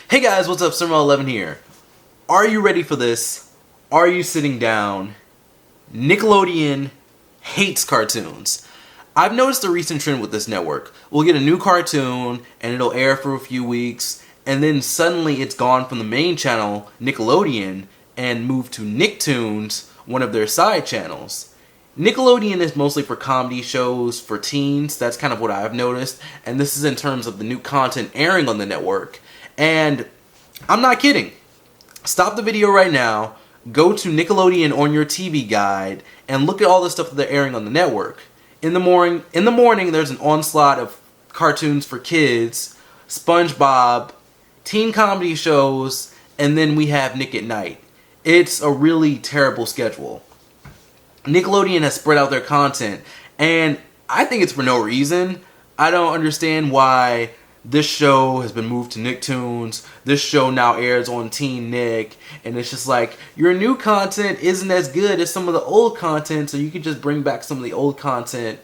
Hey guys, what's up? Summer11 here. Are you ready for this? Are you sitting down? Nickelodeon hates cartoons. I've noticed a recent trend with this network. We'll get a new cartoon and it'll air for a few weeks, and then suddenly it's gone from the main channel, Nickelodeon, and moved to Nicktoons, one of their side channels. Nickelodeon is mostly for comedy shows for teens. That's kind of what I've noticed, and this is in terms of the new content airing on the network. And I'm not kidding. Stop the video right now, go to Nickelodeon on your TV guide, and look at all the stuff that they're airing on the network. In the morning, there's an onslaught of cartoons for kids, SpongeBob, teen comedy shows, and then we have Nick at Night. It's a really terrible schedule. Nickelodeon has spread out their content, and I think it's for no reason. I don't understand why this show has been moved to Nicktoons. This show now airs on Teen Nick, and it's just like, your new content isn't as good as some of the old content, so you can just bring back some of the old content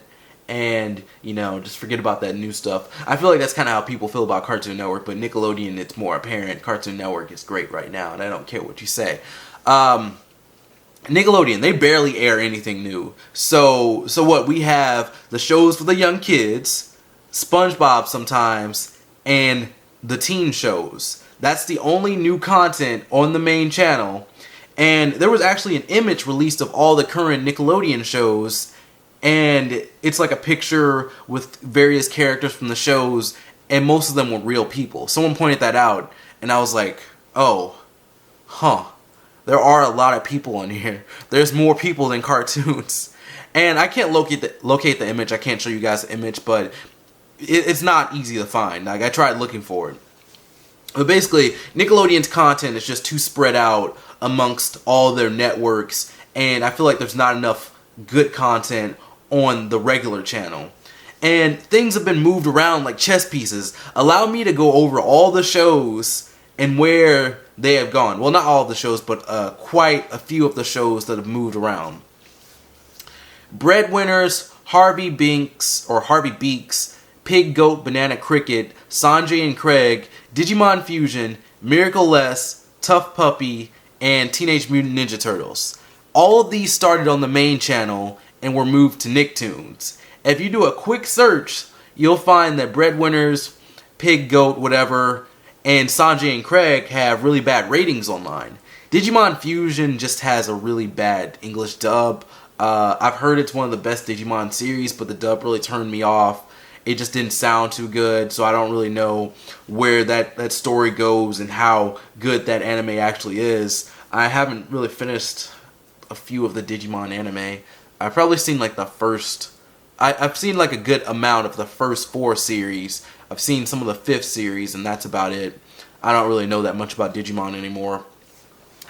and, just forget about that new stuff. I feel like that's kind of how people feel about Cartoon Network, but Nickelodeon, it's more apparent. Cartoon Network is great right now, and I don't care what you say. Nickelodeon, they barely air anything new. So what? We have the shows for the young kids, SpongeBob sometimes, and the teen shows. That's the only new content on the main channel. And there was actually an image released of all the current Nickelodeon shows, and it's like a picture with various characters from the shows, and most of them were real people. Someone pointed that out, and I was like, oh, huh. There are a lot of people on here. There's more people than cartoons. And I can't locate the image. I can't show you guys the image, but it's not easy to find. Like, I tried looking for it. But basically, Nickelodeon's content is just too spread out amongst all their networks, and I feel like there's not enough good content on the regular channel. And things have been moved around like chess pieces. Allow me to go over all the shows and where they have gone. Well, not all of the shows, but quite a few of the shows that have moved around. Breadwinners, Harvey Beaks, Pig, Goat, Banana, Cricket, Sanjay and Craig, Digimon Fusion, Miracle Less, Tough Puppy, and Teenage Mutant Ninja Turtles. All of these started on the main channel and were moved to Nicktoons. If you do a quick search, you'll find that Breadwinners, Pig, Goat, whatever, and Sanjay and Craig have really bad ratings online. Digimon Fusion just has a really bad English dub. I've heard it's one of the best Digimon series, but the dub really turned me off. It just didn't sound too good, so I don't really know where that story goes and how good that anime actually is. I haven't really finished a few of the Digimon anime. I've probably seen like the first... I've seen like a good amount of the first 4 series. I've seen some of the 5th series, and that's about it. I don't really know that much about Digimon anymore.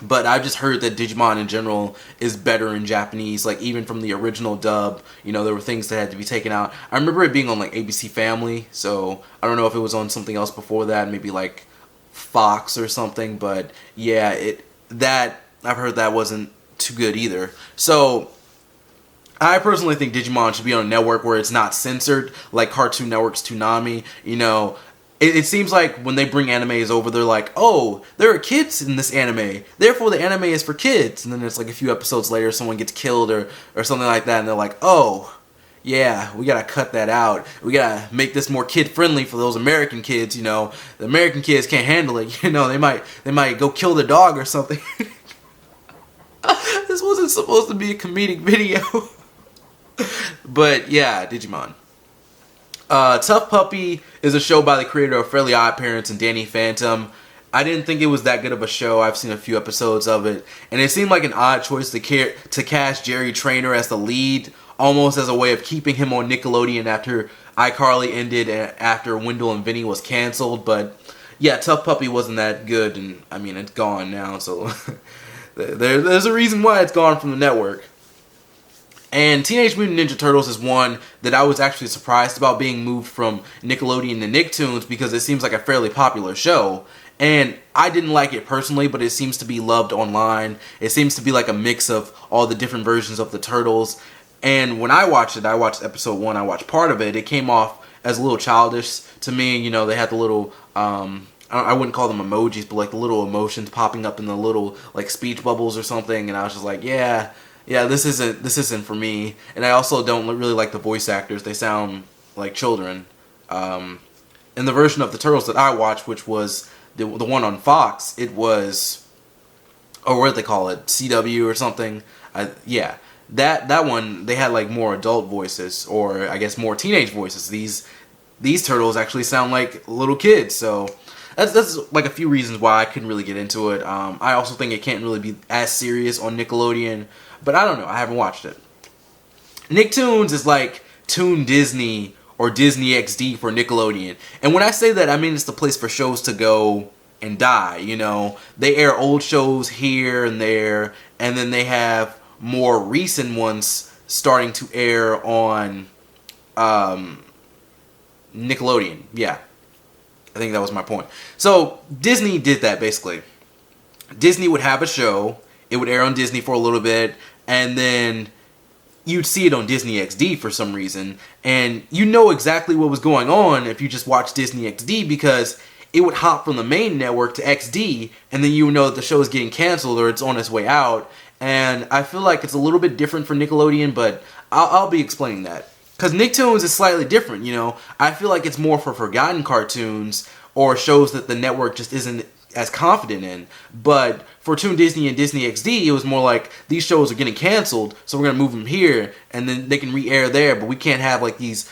But I've just heard that Digimon in general is better in Japanese, like even from the original dub. There were things that had to be taken out. I remember it being on like ABC Family, so I don't know if it was on something else before that, maybe like Fox or something. But yeah, I've heard that wasn't too good either. So I personally think Digimon should be on a network where it's not censored, like Cartoon Network's Toonami. It seems like when they bring animes over, they're like, oh, there are kids in this anime, therefore the anime is for kids. And then it's like a few episodes later, someone gets killed or something like that, and they're like, oh, yeah, we gotta cut that out. We gotta make this more kid-friendly for those American kids, The American kids can't handle it, they might go kill the dog or something. This wasn't supposed to be a comedic video. But yeah, Digimon. Tough Puppy is a show by the creator of Fairly Odd Parents and Danny Phantom. I didn't think it was that good of a show. I've seen a few episodes of it, and it seemed like an odd choice to cast Jerry Trainor as the lead, almost as a way of keeping him on Nickelodeon after iCarly ended and after Wendell and Vinny was canceled. But yeah, Tough Puppy wasn't that good, and I mean, it's gone now, so there's a reason why it's gone from the network. And Teenage Mutant Ninja Turtles is one that I was actually surprised about being moved from Nickelodeon to Nicktoons, because it seems like a fairly popular show. And I didn't like it personally, but it seems to be loved online. It seems to be like a mix of all the different versions of the Turtles. And when I watched it, I watched episode 1, I watched part of it, it came off as a little childish to me. They had the little, I I wouldn't call them emojis, but like the little emotions popping up in the little like speech bubbles or something, and I was just like, yeah, this isn't for me. And I also don't really like the voice actors; they sound like children. In the version of the Turtles that I watched, which was the one on Fox, it was, or what did they call it, CW or something? Yeah, that one they had like more adult voices, or I guess more teenage voices. These turtles actually sound like little kids, so that's like a few reasons why I couldn't really get into it. I also think it can't really be as serious on Nickelodeon, but I don't know. I haven't watched it. Nicktoons is like Toon Disney or Disney XD for Nickelodeon. And when I say that, I mean it's the place for shows to go and die, you know. They air old shows here and there, and then they have more recent ones starting to air on Nickelodeon. Yeah. I think that was my point. So, Disney did that, basically. Disney would have a show, it would air on Disney for a little bit, and then you'd see it on Disney XD for some reason, and you know exactly what was going on if you just watched Disney XD, because it would hop from the main network to XD, and then you would know that the show is getting canceled or it's on its way out. And I feel like it's a little bit different for Nickelodeon, but I'll be explaining that. Because Nicktoons is slightly different, you know. I feel like it's more for forgotten cartoons or shows that the network just isn't as confident in. But for Toon Disney and Disney XD, it was more like these shows are getting canceled, so we're gonna move them here, and then they can re-air there. But we can't have like these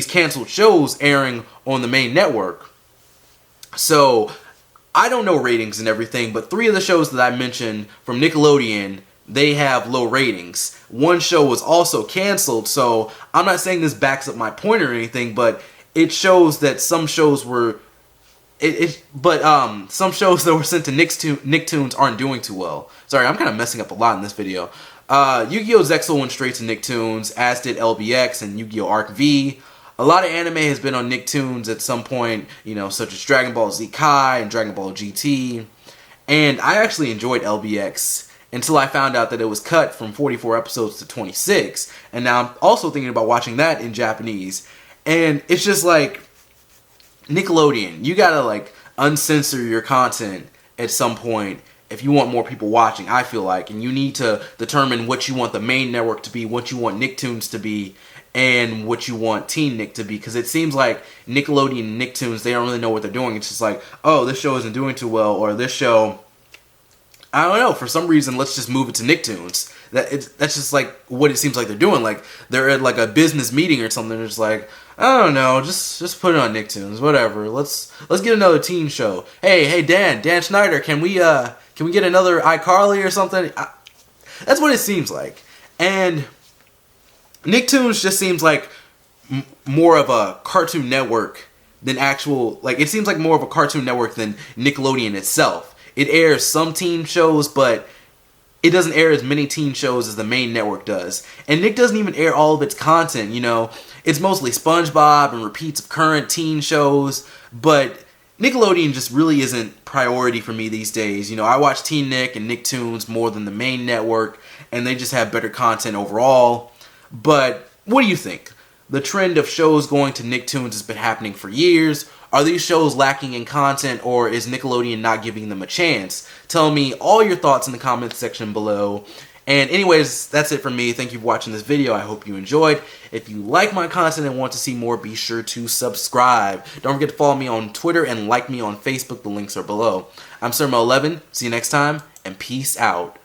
canceled shows airing on the main network. So I don't know ratings and everything, but 3 of the shows that I mentioned from Nickelodeon, they have low ratings. One show was also canceled, so I'm not saying this backs up my point or anything, but it shows that some shows were. Some shows that were sent to Nicktoons aren't doing too well. Sorry, I'm kind of messing up a lot in this video. Yu-Gi-Oh! Zexal went straight to Nicktoons, as did LBX and Yu-Gi-Oh! Arc V. A lot of anime has been on Nicktoons at some point, you know, such as Dragon Ball Z Kai and Dragon Ball GT. And I actually enjoyed LBX until I found out that it was cut from 44 episodes to 26. And now I'm also thinking about watching that in Japanese. And it's just like, Nickelodeon, you gotta like uncensor your content at some point if you want more people watching, I feel like. And you need to determine what you want the main network to be, what you want Nicktoons to be, and what you want Teen Nick to be. Because it seems like Nickelodeon and Nicktoons, they don't really know what they're doing. It's just like, oh, this show isn't doing too well, or this show, I don't know, for some reason, let's just move it to Nicktoons. That's just like what it seems like they're doing. Like they're at like a business meeting or something. They're just like, I don't know, just put it on Nicktoons, whatever. Let's get another teen show. Hey Dan Schneider, can we get another iCarly or something? That's what it seems like. And Nicktoons just seems like more of a Cartoon Network than actual, like it seems like more of a Cartoon Network than Nickelodeon itself. It airs some teen shows, but it doesn't air as many teen shows as the main network does. And Nick doesn't even air all of its content, you know. It's mostly SpongeBob and repeats of current teen shows, but Nickelodeon just really isn't priority for me these days. You know, I watch Teen Nick and Nicktoons more than the main network, and they just have better content overall. But what do you think? The trend of shows going to Nicktoons has been happening for years. Are these shows lacking in content, or is Nickelodeon not giving them a chance? Tell me all your thoughts in the comments section below. And anyways, that's it for me. Thank you for watching this video. I hope you enjoyed. If you like my content and want to see more, be sure to subscribe. Don't forget to follow me on Twitter and like me on Facebook. The links are below. I'm Surma11. See you next time, and peace out.